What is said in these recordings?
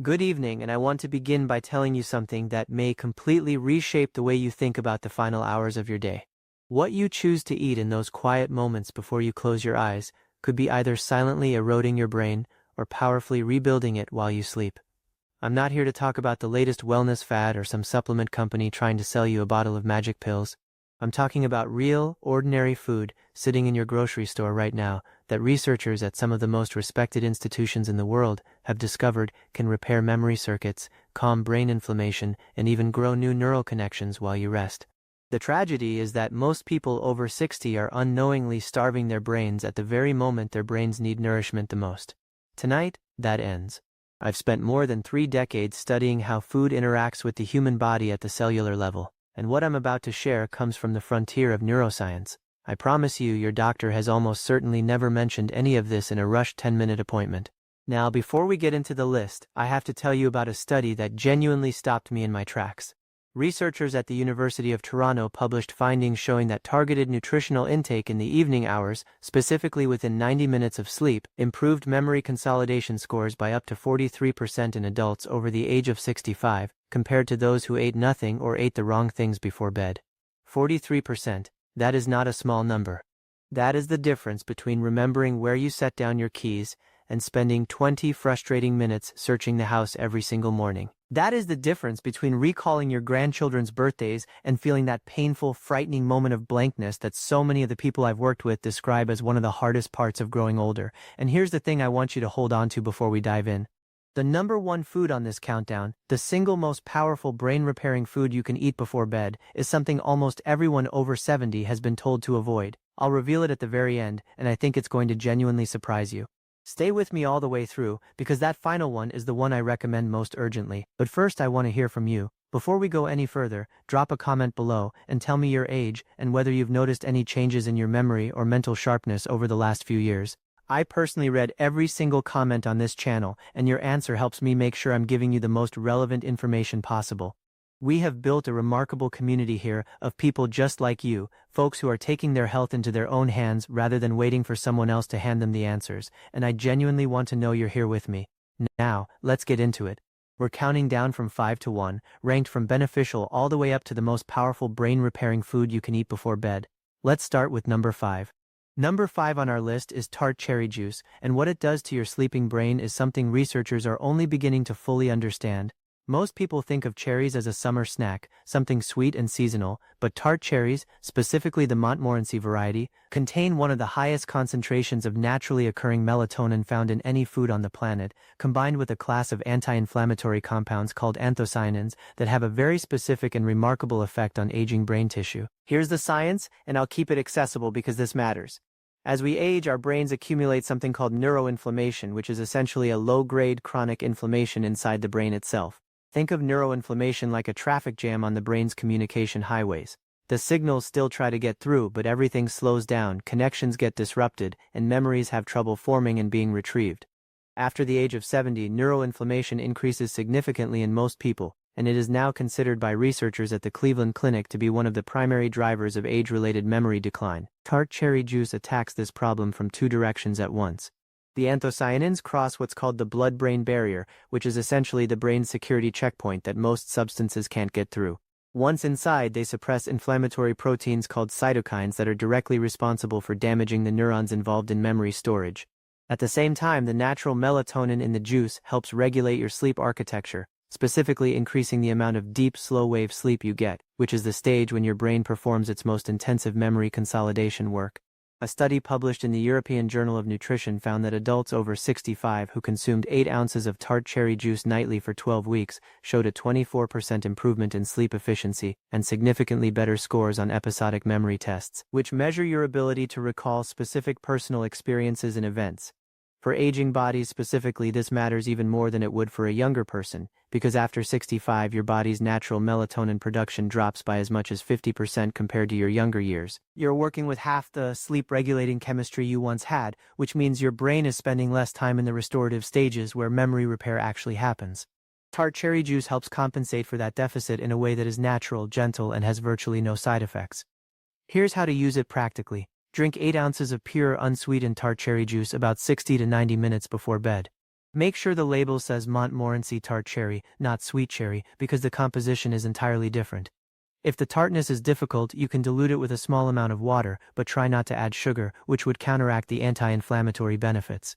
Good evening, and I want to begin by telling you something that may completely reshape the way you think about the final hours of your day. What you choose to eat in those quiet moments before you close your eyes could be either silently eroding your brain or powerfully rebuilding it while you sleep. I'm not here to talk about the latest wellness fad or some supplement company trying to sell you a bottle of magic pills. I'm talking about real, ordinary food sitting in your grocery store right now that researchers at some of the most respected institutions in the world have discovered can repair memory circuits, calm brain inflammation, and even grow new neural connections while you rest. The tragedy is that most people over 60 are unknowingly starving their brains at the very moment their brains need nourishment the most. Tonight, that ends. I've spent more than 3 decades studying how food interacts with the human body at the cellular level, and what I'm about to share comes from the frontier of neuroscience. I promise you, your doctor has almost certainly never mentioned any of this in a rushed 10-minute appointment. Now, before we get into the list, I have to tell you about a study that genuinely stopped me in my tracks. Researchers at the University of Toronto published findings showing that targeted nutritional intake in the evening hours, specifically within 90 minutes of sleep, improved memory consolidation scores by up to 43% in adults over the age of 65, compared to those who ate nothing or ate the wrong things before bed. 43%. That is not a small number. That is the difference between remembering where you set down your keys and spending 20 frustrating minutes searching the house every single morning. That is the difference between recalling your grandchildren's birthdays and feeling that painful, frightening moment of blankness that so many of the people I've worked with describe as one of the hardest parts of growing older. And here's the thing I want you to hold on to before we dive in. The number one food on this countdown, the single most powerful brain-repairing food you can eat before bed, is something almost everyone over 70 has been told to avoid. I'll reveal it at the very end, and I think it's going to genuinely surprise you. Stay with me all the way through, because that final one is the one I recommend most urgently. But first, I want to hear from you. Before we go any further, drop a comment below and tell me your age and whether you've noticed any changes in your memory or mental sharpness over the last few years. I personally read every single comment on this channel, and your answer helps me make sure I'm giving you the most relevant information possible. We have built a remarkable community here of people just like you, folks who are taking their health into their own hands rather than waiting for someone else to hand them the answers, and I genuinely want to know you're here with me. Now, let's get into it. We're counting down from 5 to 1, ranked from beneficial all the way up to the most powerful brain-repairing food you can eat before bed. Let's start with number 5. Number 5 on our list is Tart cherry juice, and what it does to your sleeping brain is something researchers are only beginning to fully understand. Most people think of cherries as a summer snack, something sweet and seasonal, but Tart cherries, specifically the Montmorency variety, contain one of the highest concentrations of naturally occurring melatonin found in any food on the planet, combined with a class of anti-inflammatory compounds called anthocyanins that have a very specific and remarkable effect on aging brain tissue. Here's the science, and I'll keep it accessible because this matters. As we age, our brains accumulate something called neuroinflammation, which is essentially a low-grade chronic inflammation inside the brain itself. Think of neuroinflammation like a traffic jam on the brain's communication highways. The signals still try to get through, but everything slows down, connections get disrupted, and memories have trouble forming and being retrieved. After the age of 70, neuroinflammation increases significantly in most people, and it is now considered by researchers at the Cleveland Clinic to be one of the primary drivers of age-related memory decline. Tart cherry juice attacks this problem from 2 directions at once. The anthocyanins cross what's called the blood-brain barrier, which is essentially the brain's security checkpoint that most substances can't get through. Once inside, they suppress inflammatory proteins called cytokines that are directly responsible for damaging the neurons involved in memory storage. At the same time, the natural melatonin in the juice helps regulate your sleep architecture, specifically increasing the amount of deep, slow-wave sleep you get, which is the stage when your brain performs its most intensive memory consolidation work. A study published in the European Journal of Nutrition found that adults over 65 who consumed 8 ounces of Tart cherry juice nightly for 12 weeks showed a 24% improvement in sleep efficiency and significantly better scores on episodic memory tests, which measure your ability to recall specific personal experiences and events. For aging bodies specifically, this matters even more than it would for a younger person, because after 65 your body's natural melatonin production drops by as much as 50% compared to your younger years. You're working with half the sleep-regulating chemistry you once had, which means your brain is spending less time in the restorative stages where memory repair actually happens. Tart cherry juice helps compensate for that deficit in a way that is natural, gentle, and has virtually no side effects. Here's how to use it practically. Drink 8 ounces of pure, unsweetened Tart cherry juice about 60 to 90 minutes before bed. Make sure the label says Montmorency tart cherry, not sweet cherry, because the composition is entirely different. If the tartness is difficult, you can dilute it with a small amount of water, but try not to add sugar, which would counteract the anti-inflammatory benefits.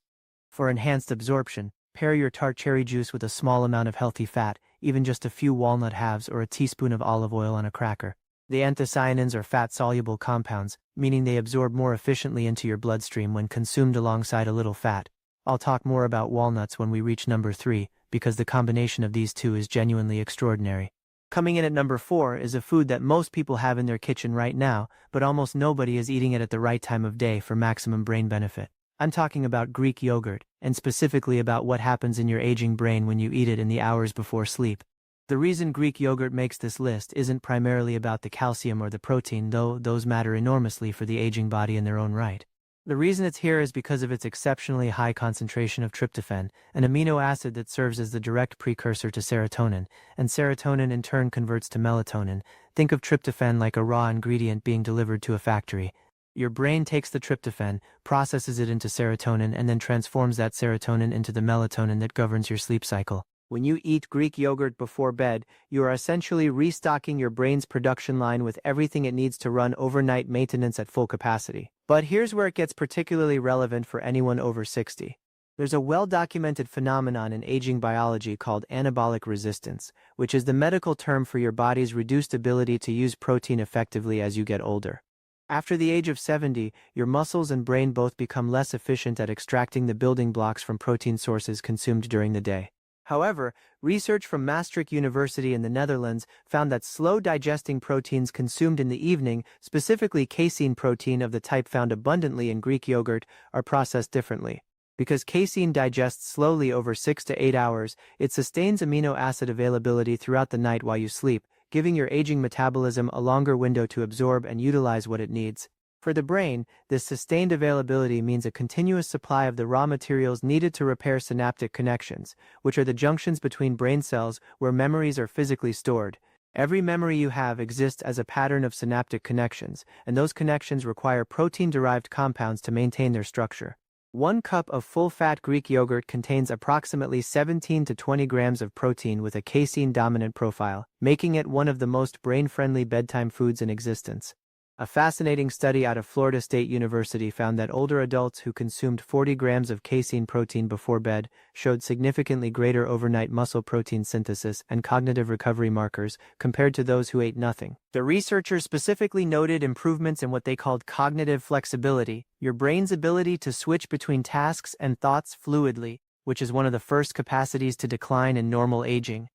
For enhanced absorption, pair your tart cherry juice with a small amount of healthy fat, even just a few walnut halves or a teaspoon of olive oil on a cracker. The anthocyanins are fat-soluble compounds, meaning they absorb more efficiently into your bloodstream when consumed alongside a little fat. I'll talk more about walnuts when we reach number 3, because the combination of these two is genuinely extraordinary. Coming in at number 4 is a food that most people have in their kitchen right now, but almost nobody is eating it at the right time of day for maximum brain benefit. I'm talking about Greek yogurt, and specifically about what happens in your aging brain when you eat it in the hours before sleep. The reason Greek yogurt makes this list isn't primarily about the calcium or the protein, though those matter enormously for the aging body in their own right. The reason it's here is because of its exceptionally high concentration of tryptophan, an amino acid that serves as the direct precursor to serotonin, and serotonin in turn converts to melatonin. Think of tryptophan like a raw ingredient being delivered to a factory. Your brain takes the tryptophan, processes it into serotonin, and then transforms that serotonin into the melatonin that governs your sleep cycle. When you eat Greek yogurt before bed, you are essentially restocking your brain's production line with everything it needs to run overnight maintenance at full capacity. But here's where it gets particularly relevant for anyone over 60. There's a well-documented phenomenon in aging biology called anabolic resistance, which is the medical term for your body's reduced ability to use protein effectively as you get older. After the age of 70, your muscles and brain both become less efficient at extracting the building blocks from protein sources consumed during the day. However, research from Maastricht University in the Netherlands found that slow-digesting proteins consumed in the evening, specifically casein protein of the type found abundantly in Greek yogurt, are processed differently. Because casein digests slowly over 6 to 8 hours, it sustains amino acid availability throughout the night while you sleep, giving your aging metabolism a longer window to absorb and utilize what it needs. For the brain, this sustained availability means a continuous supply of the raw materials needed to repair synaptic connections, which are the junctions between brain cells where memories are physically stored. Every memory you have exists as a pattern of synaptic connections, and those connections require protein-derived compounds to maintain their structure. 1 cup of full-fat Greek yogurt contains approximately 17 to 20 grams of protein with a casein-dominant profile, making it one of the most brain-friendly bedtime foods in existence. A fascinating study out of Florida State University found that older adults who consumed 40 grams of casein protein before bed showed significantly greater overnight muscle protein synthesis and cognitive recovery markers compared to those who ate nothing. The researchers specifically noted improvements in what they called cognitive flexibility, your brain's ability to switch between tasks and thoughts fluidly, which is one of the first capacities to decline in normal aging.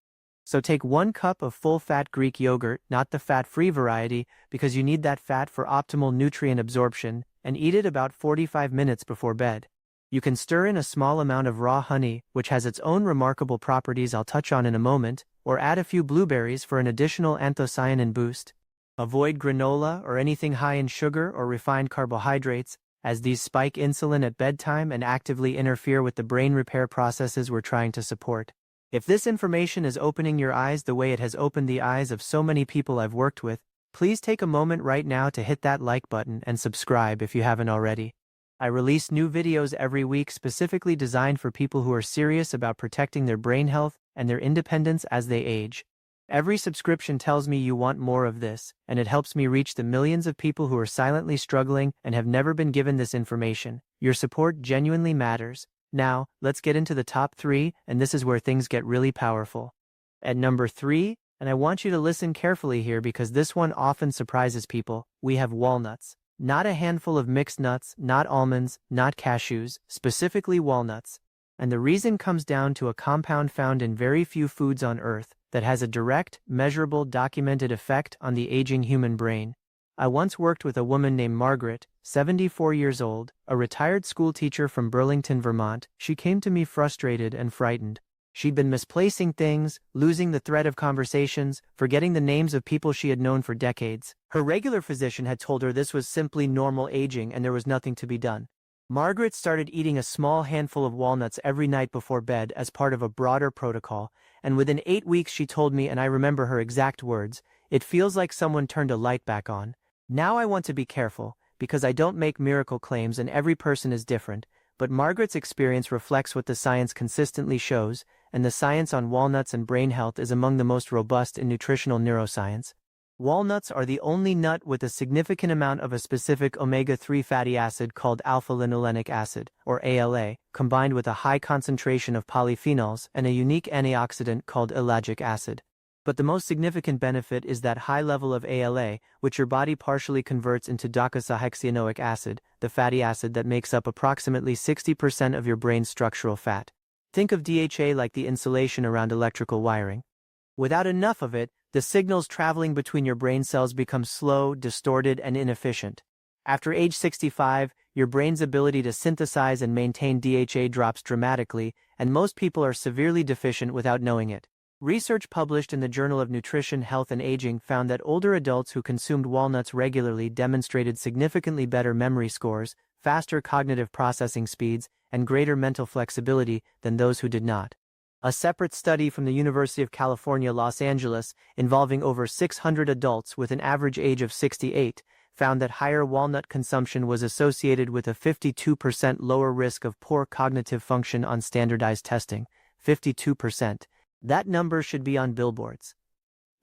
So take 1 cup of full-fat Greek yogurt, not the fat-free variety, because you need that fat for optimal nutrient absorption, and eat it about 45 minutes before bed. You can stir in a small amount of raw honey, which has its own remarkable properties I'll touch on in a moment, or add a few blueberries for an additional anthocyanin boost. Avoid granola or anything high in sugar or refined carbohydrates, as these spike insulin at bedtime and actively interfere with the brain repair processes we're trying to support. If this information is opening your eyes the way it has opened the eyes of so many people I've worked with, please take a moment right now to hit that like button and subscribe if you haven't already. I release new videos every week specifically designed for people who are serious about protecting their brain health and their independence as they age. Every subscription tells me you want more of this, and it helps me reach the millions of people who are silently struggling and have never been given this information. Your support genuinely matters. Now, let's get into the top 3, and this is where things get really powerful. At number 3, and I want you to listen carefully here because this one often surprises people, we have walnuts. Not a handful of mixed nuts, not almonds, not cashews, specifically walnuts. And the reason comes down to a compound found in very few foods on Earth that has a direct, measurable, documented effect on the aging human brain. I once worked with a woman named Margaret, 74 years old, a retired school teacher from Burlington, Vermont. She came to me frustrated and frightened. She'd been misplacing things, losing the thread of conversations, forgetting the names of people she had known for decades. Her regular physician had told her this was simply normal aging and there was nothing to be done. Margaret started eating a small handful of walnuts every night before bed as part of a broader protocol, and within 8 weeks she told me, and I remember her exact words, "It feels like someone turned a light back on." Now I want to be careful, because I don't make miracle claims and every person is different, but Margaret's experience reflects what the science consistently shows, and the science on walnuts and brain health is among the most robust in nutritional neuroscience. Walnuts are the only nut with a significant amount of a specific omega-3 fatty acid called alpha-linolenic acid, or ALA, combined with a high concentration of polyphenols and a unique antioxidant called ellagic acid. But the most significant benefit is that high level of ALA, which your body partially converts into docosahexaenoic acid, the fatty acid that makes up approximately 60% of your brain's structural fat. Think of DHA like the insulation around electrical wiring. Without enough of it, the signals traveling between your brain cells become slow, distorted, and inefficient. After age 65, your brain's ability to synthesize and maintain DHA drops dramatically, and most people are severely deficient without knowing it. Research published in the Journal of Nutrition, Health and Aging found that older adults who consumed walnuts regularly demonstrated significantly better memory scores, faster cognitive processing speeds, and greater mental flexibility than those who did not. A separate study from the University of California, Los Angeles, involving over 600 adults with an average age of 68, found that higher walnut consumption was associated with a 52% lower risk of poor cognitive function on standardized testing. 52%. That number should be on billboards.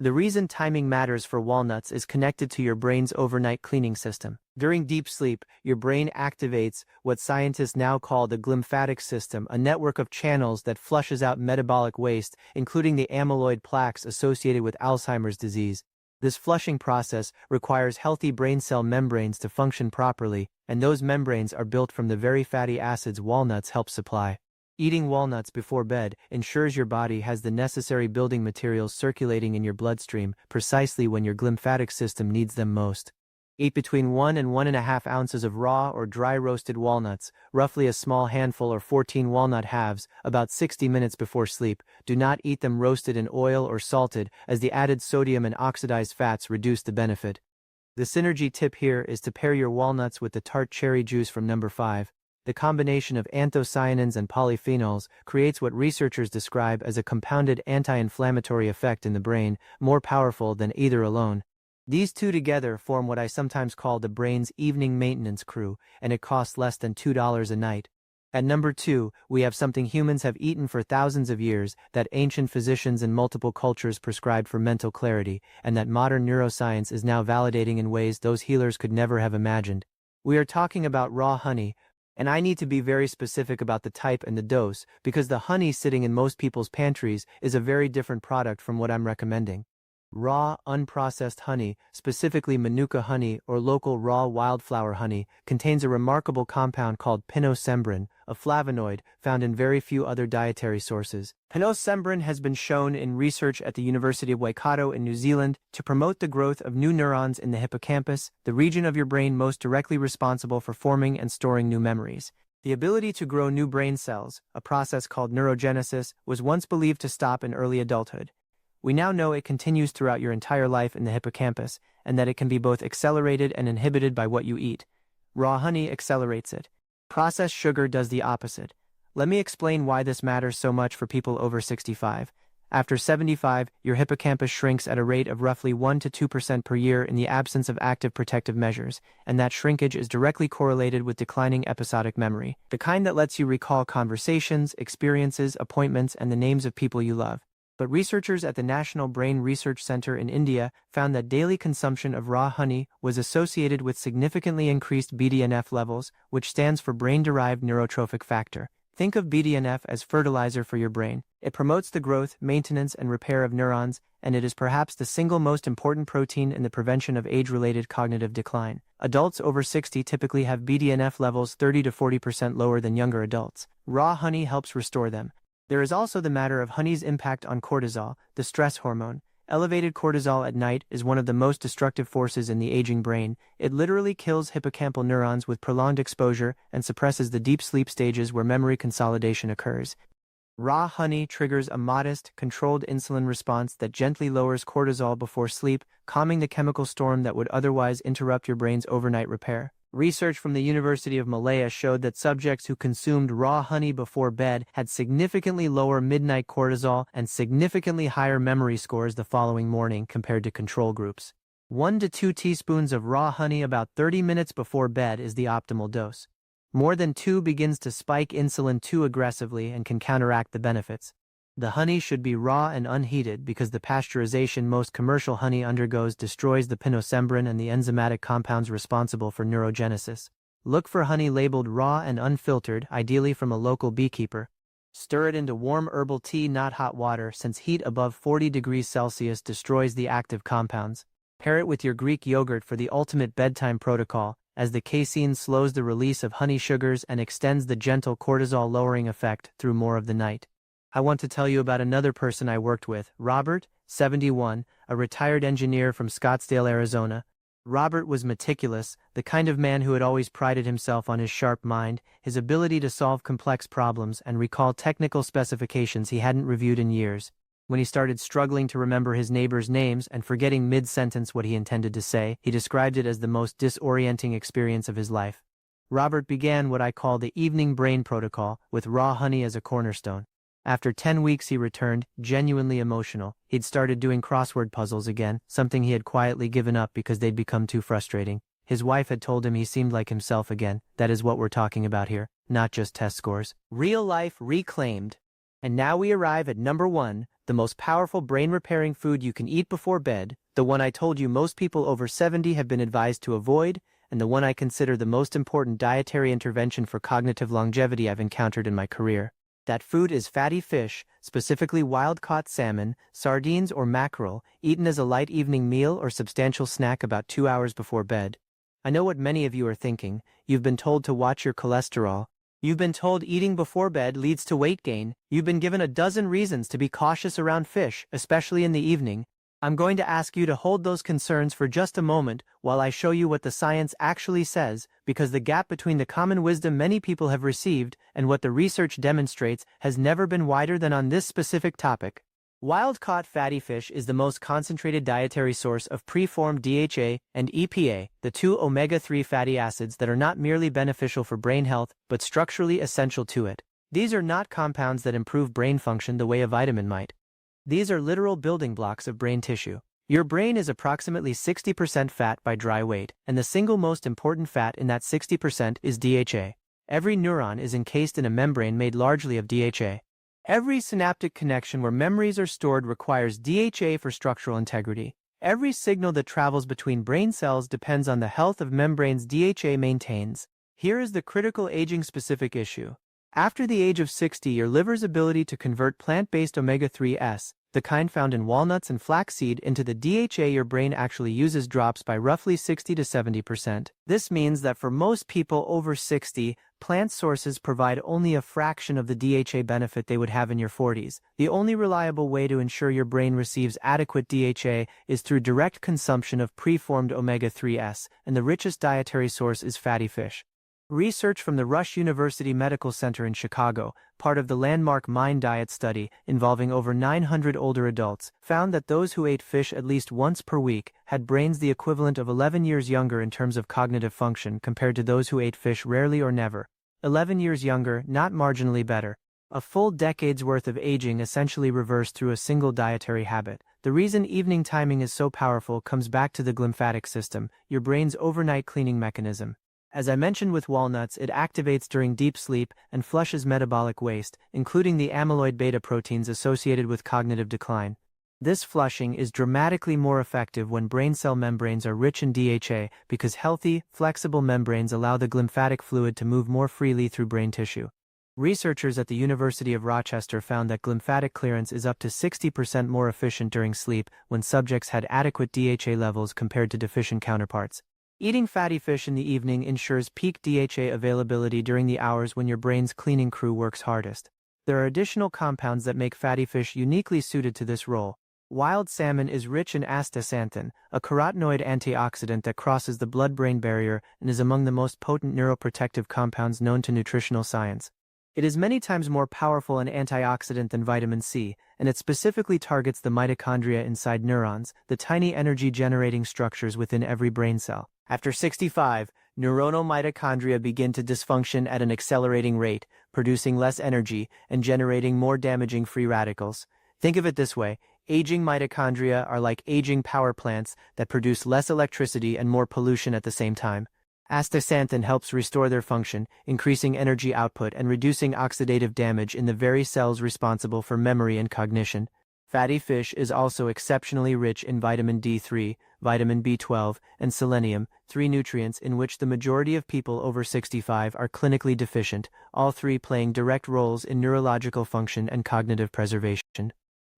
The reason timing matters for walnuts is connected to your brain's overnight cleaning system. During deep sleep, your brain activates what scientists now call the glymphatic system, a network of channels that flushes out metabolic waste, including the amyloid plaques associated with Alzheimer's disease. This flushing process requires healthy brain cell membranes to function properly, and those membranes are built from the very fatty acids walnuts help supply. Eating walnuts before bed ensures your body has the necessary building materials circulating in your bloodstream precisely when your glymphatic system needs them most. Eat between 1 and 1.5 ounces of raw or dry roasted walnuts, roughly a small handful or 14 walnut halves, about 60 minutes before sleep. Do not eat them roasted in oil or salted, as the added sodium and oxidized fats reduce the benefit. The synergy tip here is to pair your walnuts with the Tart cherry juice from number 5. The combination of anthocyanins and polyphenols creates what researchers describe as a compounded anti-inflammatory effect in the brain, more powerful than either alone. These two together form what I sometimes call the brain's evening maintenance crew, and it costs less than $2 a night. At number 2, we have something humans have eaten for thousands of years, that ancient physicians in multiple cultures prescribed for mental clarity, and that modern neuroscience is now validating in ways those healers could never have imagined. We are talking about raw honey. And I need to be very specific about the type and the dose, because the honey sitting in most people's pantries is a very different product from what I'm recommending. Raw, unprocessed honey, specifically Manuka honey or local raw wildflower honey, contains a remarkable compound called pinosembrin, a flavonoid found in very few other dietary sources. Pinosembrin has been shown in research at the University of Waikato in New Zealand to promote the growth of new neurons in the hippocampus, the region of your brain most directly responsible for forming and storing new memories. The ability to grow new brain cells, a process called neurogenesis, was once believed to stop in early adulthood. We now know it continues throughout your entire life in the hippocampus, and that it can be both accelerated and inhibited by what you eat. Raw honey accelerates it. Processed sugar does the opposite. Let me explain why this matters so much for people over 65. After 75, your hippocampus shrinks at a rate of roughly 1 to 2% per year in the absence of active protective measures, and that shrinkage is directly correlated with declining episodic memory, the kind that lets you recall conversations, experiences, appointments, and the names of people you love. But researchers at the National Brain Research Center in India found that daily consumption of raw honey was associated with significantly increased BDNF levels, which stands for brain-derived neurotrophic factor. Think of BDNF as fertilizer for your brain. It promotes the growth, maintenance, and repair of neurons, and it is perhaps the single most important protein in the prevention of age-related cognitive decline. Adults over 60 typically have BDNF levels 30 to 40% lower than younger adults. Raw honey helps restore them. There is also the matter of honey's impact on cortisol, the stress hormone. Elevated cortisol at night is one of the most destructive forces in the aging brain. It literally kills hippocampal neurons with prolonged exposure and suppresses the deep sleep stages where memory consolidation occurs. Raw honey triggers a modest, controlled insulin response that gently lowers cortisol before sleep, calming the chemical storm that would otherwise interrupt your brain's overnight repair. Research from the University of Malaya showed that subjects who consumed raw honey before bed had significantly lower midnight cortisol and significantly higher memory scores the following morning compared to control groups. 1 to 2 teaspoons of raw honey about 30 minutes before bed is the optimal dose. More than 2 begins to spike insulin too aggressively and can counteract the benefits. The honey should be raw and unheated because the pasteurization most commercial honey undergoes destroys the pinosembrin and the enzymatic compounds responsible for neurogenesis. Look for honey labeled raw and unfiltered, ideally from a local beekeeper. Stir it into warm herbal tea, not hot water, since heat above 40 degrees Celsius destroys the active compounds. Pair it with your Greek yogurt for the ultimate bedtime protocol, as the casein slows the release of honey sugars and extends the gentle cortisol-lowering effect through more of the night. I want to tell you about another person I worked with, Robert, 71, a retired engineer from Scottsdale, Arizona. Robert was meticulous, the kind of man who had always prided himself on his sharp mind, his ability to solve complex problems and recall technical specifications he hadn't reviewed in years. When he started struggling to remember his neighbors' names and forgetting mid-sentence what he intended to say, he described it as the most disorienting experience of his life. Robert began what I call the evening brain protocol, with raw honey as a cornerstone. After 10 weeks he returned, genuinely emotional. He'd started doing crossword puzzles again, something he had quietly given up because they'd become too frustrating. His wife had told him he seemed like himself again. That is what we're talking about here, not just test scores. Real life reclaimed. And now we arrive at number 1, the most powerful brain-repairing food you can eat before bed, the one I told you most people over 70 have been advised to avoid, and the one I consider the most important dietary intervention for cognitive longevity I've encountered in my career. That food is fatty fish, specifically wild-caught salmon, sardines or mackerel, eaten as a light evening meal or substantial snack about 2 hours before bed. I know what many of you are thinking. You've been told to watch your cholesterol. You've been told eating before bed leads to weight gain. You've been given a dozen reasons to be cautious around fish, especially in the evening. I'm going to ask you to hold those concerns for just a moment while I show you what the science actually says, because the gap between the common wisdom many people have received and what the research demonstrates has never been wider than on this specific topic. Wild-caught fatty fish is the most concentrated dietary source of preformed DHA and EPA, the 2 omega-3 fatty acids that are not merely beneficial for brain health but structurally essential to it. These are not compounds that improve brain function the way a vitamin might. These are literal building blocks of brain tissue. Your brain is approximately 60% fat by dry weight, and the single most important fat in that 60% is DHA. Every neuron is encased in a membrane made largely of DHA. Every synaptic connection where memories are stored requires DHA for structural integrity. Every signal that travels between brain cells depends on the health of membranes DHA maintains. Here is the critical aging-specific issue. After the age of 60, your liver's ability to convert plant-based omega-3s, the kind found in walnuts and flaxseed, into the DHA your brain actually uses drops by roughly 60 to 70%. This means that for most people over 60, plant sources provide only a fraction of the DHA benefit they would have in your 40s. The only reliable way to ensure your brain receives adequate DHA is through direct consumption of preformed omega-3s, and the richest dietary source is fatty fish. Research from the Rush University Medical Center in Chicago, part of the landmark Mind Diet study involving over 900 older adults, found that those who ate fish at least once per week had brains the equivalent of 11 years younger in terms of cognitive function compared to those who ate fish rarely or never. 11 years younger, not marginally better. A full decade's worth of aging essentially reversed through a single dietary habit. The reason evening timing is so powerful comes back to the glymphatic system, your brain's overnight cleaning mechanism. As I mentioned with walnuts, it activates during deep sleep and flushes metabolic waste, including the amyloid beta proteins associated with cognitive decline. This flushing is dramatically more effective when brain cell membranes are rich in DHA because healthy, flexible membranes allow the glymphatic fluid to move more freely through brain tissue. Researchers at the University of Rochester found that glymphatic clearance is up to 60% more efficient during sleep when subjects had adequate DHA levels compared to deficient counterparts. Eating fatty fish in the evening ensures peak DHA availability during the hours when your brain's cleaning crew works hardest. There are additional compounds that make fatty fish uniquely suited to this role. Wild salmon is rich in astaxanthin, a carotenoid antioxidant that crosses the blood-brain barrier and is among the most potent neuroprotective compounds known to nutritional science. It is many times more powerful an antioxidant than vitamin C, and it specifically targets the mitochondria inside neurons, the tiny energy-generating structures within every brain cell. After 65, neuronal mitochondria begin to dysfunction at an accelerating rate, producing less energy and generating more damaging free radicals. Think of it this way: aging mitochondria are like aging power plants that produce less electricity and more pollution at the same time. Astaxanthin helps restore their function, increasing energy output and reducing oxidative damage in the very cells responsible for memory and cognition. Fatty fish is also exceptionally rich in vitamin D3, vitamin B12, and selenium, three nutrients in which the majority of people over 65 are clinically deficient, all three playing direct roles in neurological function and cognitive preservation.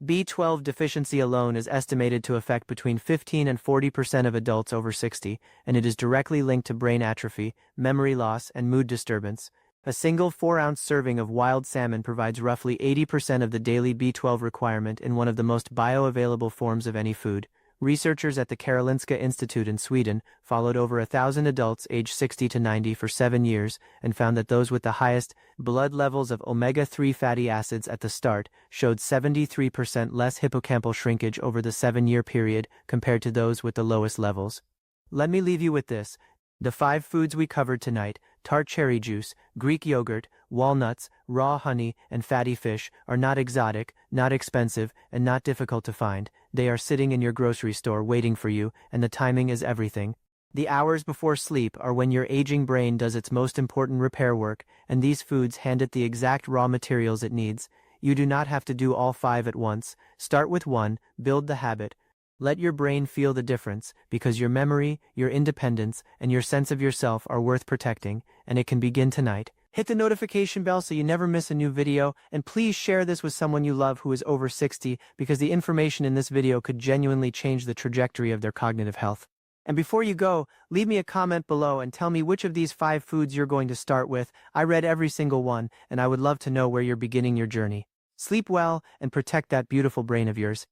B12 deficiency alone is estimated to affect between 15 and 40% of adults over 60, and it is directly linked to brain atrophy, memory loss, and mood disturbance. A single 4-ounce serving of wild salmon provides roughly 80% of the daily B12 requirement in one of the most bioavailable forms of any food. Researchers at the Karolinska Institute in Sweden followed over 1,000 adults aged 60 to 90 for 7 years and found that those with the highest blood levels of omega-3 fatty acids at the start showed 73% less hippocampal shrinkage over the 7-year period compared to those with the lowest levels. Let me leave you with this. The 5 foods we covered tonight, Tart cherry juice, Greek yogurt, walnuts, raw honey, and fatty fish, are not exotic, not expensive, and not difficult to find. They are sitting in your grocery store waiting for you, and the timing is everything. The hours before sleep are when your aging brain does its most important repair work, and these foods hand it the exact raw materials it needs. You do not have to do all 5 at once. Start with 1, build the habit. Let your brain feel the difference, because your memory, your independence, and your sense of yourself are worth protecting, and it can begin tonight. Hit the notification bell so you never miss a new video, and please share this with someone you love who is over 60, because the information in this video could genuinely change the trajectory of their cognitive health. And before you go, leave me a comment below and tell me which of these 5 foods you're going to start with. I read every single one, and I would love to know where you're beginning your journey. Sleep well and protect that beautiful brain of yours.